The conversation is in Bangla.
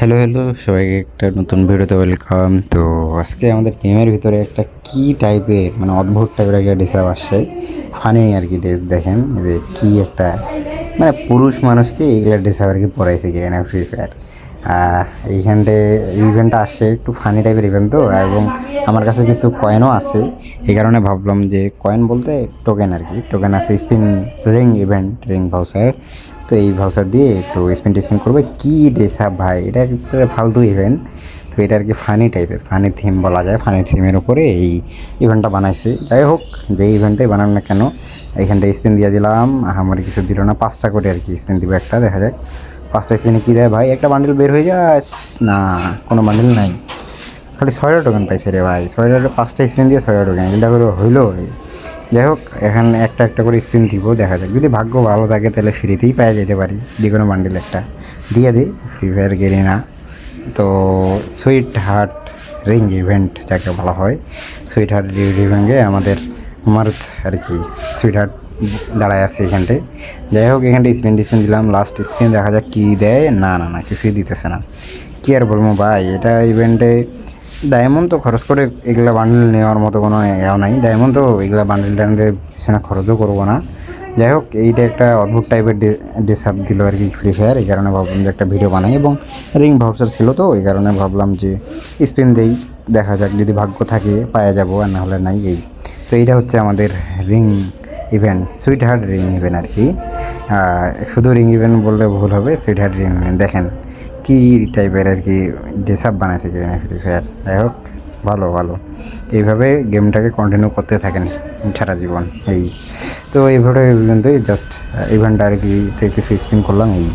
হ্যালো হ্যালো সবাইকে একটা নতুন ভিডিওতে ওয়েলকাম। তো আজকে আমাদের গেমের ভিতরে একটা কি টাইপের মানে অদ্ভুত টাইপের একটা ডিসাব আসছে, ফানি আর কি। দেখেন যে কি একটা মানে পুরুষ মানুষকে এইগুলো ডিসাব আর কি পড়াইছে কি না ফ্রি ফায়ার। এইখানটায় ইভেন্টটা আসছে একটু ফানি টাইপের ইভেন্ট তো, এবং আমার কাছে কিছু কয়েনও আছে। এই কারণে ভাবলাম যে কয়েন বলতে টোকেন আর কি, টোকেন আছে spin ring event ring voucher. তো এই ভাউচার দিয়ে একটু স্পিন টিস্পিন করবে। কী ড্রেসআপ ভাই, এটা একটা ফালতু ইভেন্ট। তো এটা আর কি ফানি টাইপের, ফানি থিম বলা যায়। ফানি থিমের উপরে এই ইভেন্টটা বানাইছে। যাই হোক, যে ইভেন্টটাই বানান না কেন, এইখানটা স্পিন দিয়ে দিলাম। আমার কিছু দিল না, 5টা করে আর কি স্পিন দিব একটা, দেখা যাক 5টা স্পিনে কী দেয় ভাই। একটা বান্ডেল বের হয়ে যাস না, কোনো বান্ডেল নাই, খালি 6টা টোকেন পাইছে রে ভাই। 6টা 5টা স্পিন দিয়ে 6টা টোকেন, এটা করে হইলো। যাই হোক, এখানে একটা একটা করে স্পিন দিব, দেখা যাক। যদি ভাগ্য ভালো থাকে তাহলে ফ্রিতেই পাওয়া যেতে পারি যে কোনো বান্ডিল একটা দিয়ে দিই। ফ্রি ফায়ার গেরি না তো। সুইট হার্ট রিং ইভেন্ট যাকে বলা হয়, সুইট হার্ট ইভেন্টে আমার আর কি সুইট হার্ট দাঁড়ায় আছে এখানটায়। যাই হোক, এখানটা স্পিন টিস্পিন দিলাম, লাস্ট স্পিন দেখা যাক কী দেয়। না না না, কিছুই দিতেছে না। কী আর বলবো ভাই, এটা ইভেন্টে ডায়মন্ড তো খরচ করে এগুলা বান্ডেল নেওয়ার মতো কোনো এও নাই। ডায়মন্ড তো এগুলা বান্ডেল টান্ডেল পিছনে খরচও করবো না। যাই হোক, এইটা একটা অদ্ভুত টাইপের ডিসাপ দিল আর কি ফ্রি ফায়ার। এই কারণে ভাবলাম যে একটা ভিডিও বানাই, এবং রিং ভাউচার ছিল তো এই কারণে ভাবলাম যে স্পিন দেই, দেখা যাক যদি ভাগ্য থাকে পাওয়া যাবো, আর না হলে নাই। এই তো এইটা হচ্ছে আমাদের ring event, sweetheart ring event আর কি। শুধু রিং ইভেন্ট বললে ভুল হবে, সুইট হার্ট রিং ইভেন্ট। দেখেন কী টাইপের আর কি ডিসাপ বানাইছে কি ফ্রি ফায়ার। যাই হোক, ভালো ভালো, এইভাবে গেমটাকে কন্টিনিউ করতে থাকেন সারা জীবন। এই তো এইভাবে জাস্ট ইভেন্ট আর কি কিছু স্পিন করলাম এই।